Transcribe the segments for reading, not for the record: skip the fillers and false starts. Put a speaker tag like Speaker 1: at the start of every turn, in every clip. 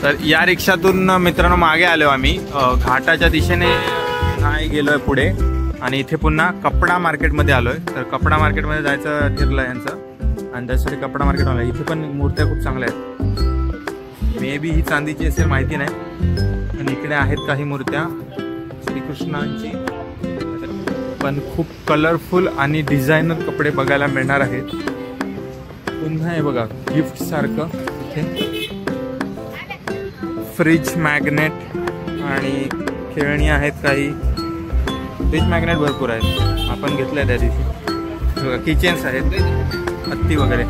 Speaker 1: तर या रिक्षातून मित्रांनो मागे आलो आम्ही, घाटाच्या दिशेने नाही गेलोय पुढे, आणि इथे पुन्हा कपडा मार्केटमध्ये आलोय. तर कपडा मार्केटमध्ये जायचं ठरलं यांचं, आणि त्यासाठी कपडा मार्केट आलं. इथे पण मूर्त्या खूप चांगल्या आहेत. मे बी ही चांदीची असेल, माहिती नाही. आणि इकडे आहेत काही मूर्त्या श्रीकृष्णांची, पण खूप कलरफुल आणि डिझायनर कपडे बघायला मिळणार आहेत. पुन्हा हे बघा गिफ्ट सारखं इथे फ्रीज मॅग्नेट आणि खेळणी आहेत. काही फ्रीज मॅग्नेट भरपूर आहेत, आपण घेतलंय त्या दिवशी. बघा किचन्स आहेत, हत्ती वगैरे.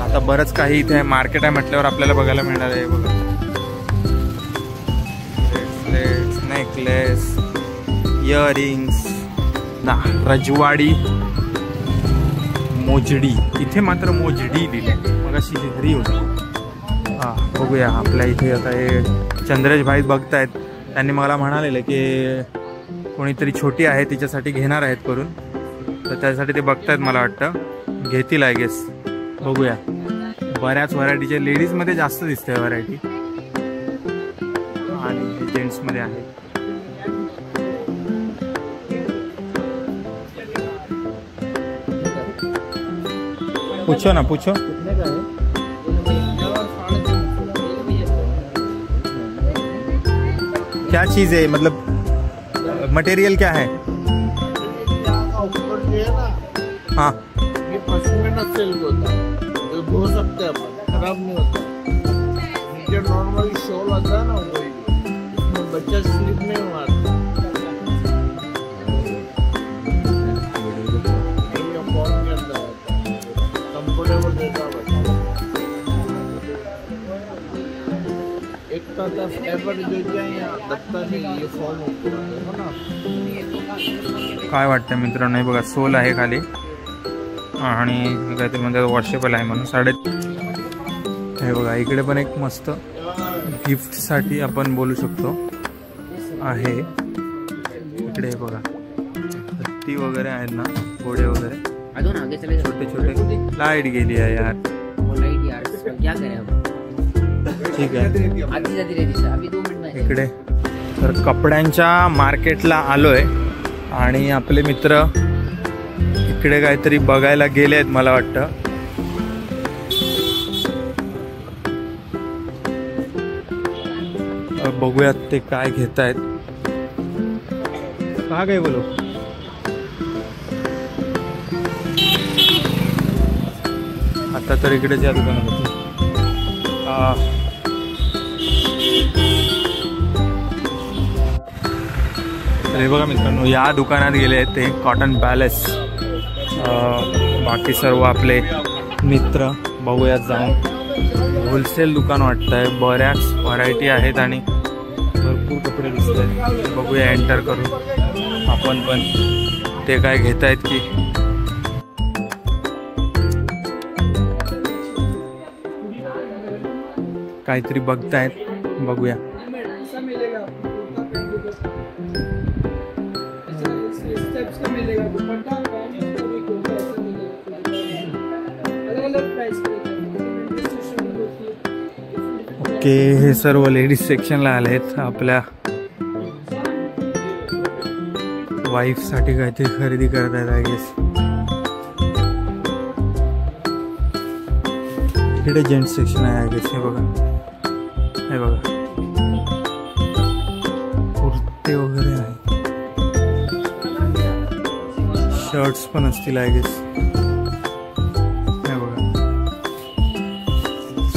Speaker 1: आता बरंच काही इथे मार्केट आहे म्हटल्यावर आपल्याला बघायला मिळणार आहे. बघा ब्रेसलेट्स, नेकलेस, इयरिंग्स, रजवाडी, मोजडी. इथे मात्र मोजडी दिली, मग अशी घरी होती. हां बघूया. आपल्या इथे आता हे चंद्रेश भाई बघतायत, त्यांनी मला म्हणालेलं की कोणीतरी छोटी आहे तिच्यासाठी घेणार आहेत करून, तर त्यासाठी ते बघतायत. मला वाटतं घेतील आय गेस. बघूया. बऱ्याच व्हरायटीच्या लेडीजमध्ये जास्त दिसते व्हरायटी, आणि जेंट्समध्ये आहे. पूछो ना, पूछो. क्या चीज है, मतलब मटेरियल क्या है? हाँ
Speaker 2: ये पश्मीना सिल्क होता है, जो धो सकते हैं अपन, खराब नहीं होता. नीचे नॉर्मली शॉल आता है ना, वही इसमें बच्चा स्लिप नहीं मारता.
Speaker 1: काय वाटतं मित्रांनो? हे बघा सोल आहे खाली, आणि काहीतरी म्हणतात वॉशेबल आहे म्हणून. हे बघा इकडे पण एक मस्त गिफ्टसाठी आपण बोलू शकतो आहे. इकडे हे बघा हत्ती वगैरे आहेत ना, घोडे वगैरे, छोटे छोटे. लाईट गेली आहे यार. ठीक आहे. इकडे तर कपड्यांच्या मार्केटला आलोय, आणि आपले मित्र इकडे काहीतरी बघायला गेले आहेत मला वाटतं. बघूयात ते काय घेत आहेत. कहा गए बोलो? आता तर इकडे या दुकानात हे बघा मित्रांनो, या दुकानात गेले आहेत ते कॉटन पॅलेस. बाकी सर्व आपले मित्र बघूयात जाऊन. होलसेल दुकान वाटतं आहे, बऱ्याच व्हरायटी आहेत आणि भरपूर कपडे दिसत आहेत. बघूया एंटर करून आपण पण ते काय घेत आहेत की. काहीतरी बघतायत, बघूया. ओके, हे सर्व लेडीज सेक्शनला आले आहेत. आपल्या वाईफसाठी काहीतरी खरेदी करत आहेत आय गेस. इकडे जेंट्स सेक्शन आहे आय गेस. हे बघा, हे बघा कुर्ते वगैरे आहे, शर्ट्स पण असतील आय गेस. हे बघा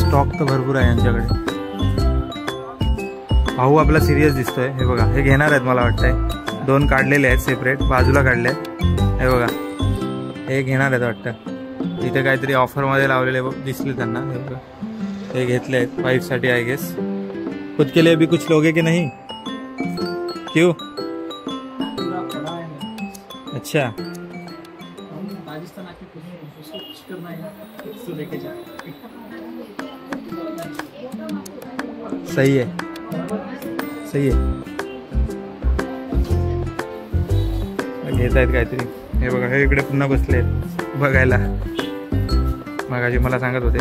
Speaker 1: स्टॉक तर भरपूर आहे यांच्याकडे. भाऊ आपला सिरियस दिसतोय. हे बघा, हे घेणार आहेत मला वाटतंय. 2 काढलेले आहेत सेपरेट, बाजूला काढले आहेत. हे बघा, हे घेणार आहेत वाटतं. इथे काहीतरी ऑफरमध्ये लावलेले दिसले त्यांना. हे बघा, हे घेतले आहेत वाईफसाठी आय गेस. खुद के लिए भी कुछ लोगे कि नहीं? क्यों? अच्छा, सही है, सही आहे. घेत आहेत काहीतरी. हे बघा, हे इकडे पुन्हा बसले आहेत बघायला. मगाशी मला सांगत होते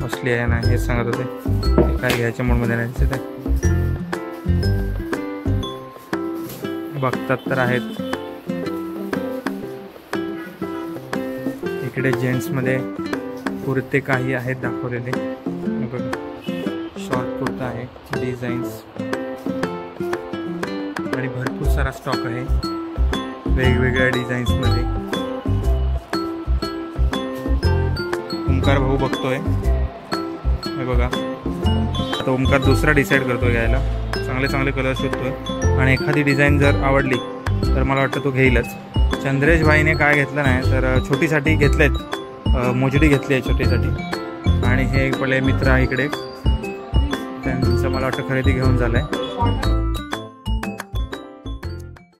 Speaker 1: कॉस्टली आहे ना, हेच सांगत होते, काय घ्यायच्या मूडमध्ये नाही दिसत आहे. बघतात तर आहेत. इकडे जेंट्समध्ये कुर्ते काही आहेत दाखवलेले बघा. शॉर्ट कुर्ता आहे, डिझाईन्स आणि भरपूर सारा स्टॉक आहे वेगवेगळ्या डिझाईन्समध्ये. ओमकार भाऊ बघतोय हे बघा. आता ओमकार दुसरा डिसाईड करतोय घ्यायला. चांगले चांगले कलर शोधतोय आणि एखादी डिझाईन जर आवडली तर मला वाटतं तो घेईलच. चंद्रेश भाईने काय घेतलं नाही तर छोटीसाठी घेतलेत, मोजडी घेतली आहे छोटीसाठी. आणि हे पहिले मित्र आहे इकडे, त्यांचं मला वाटतं खरेदी घेऊन झालं आहे.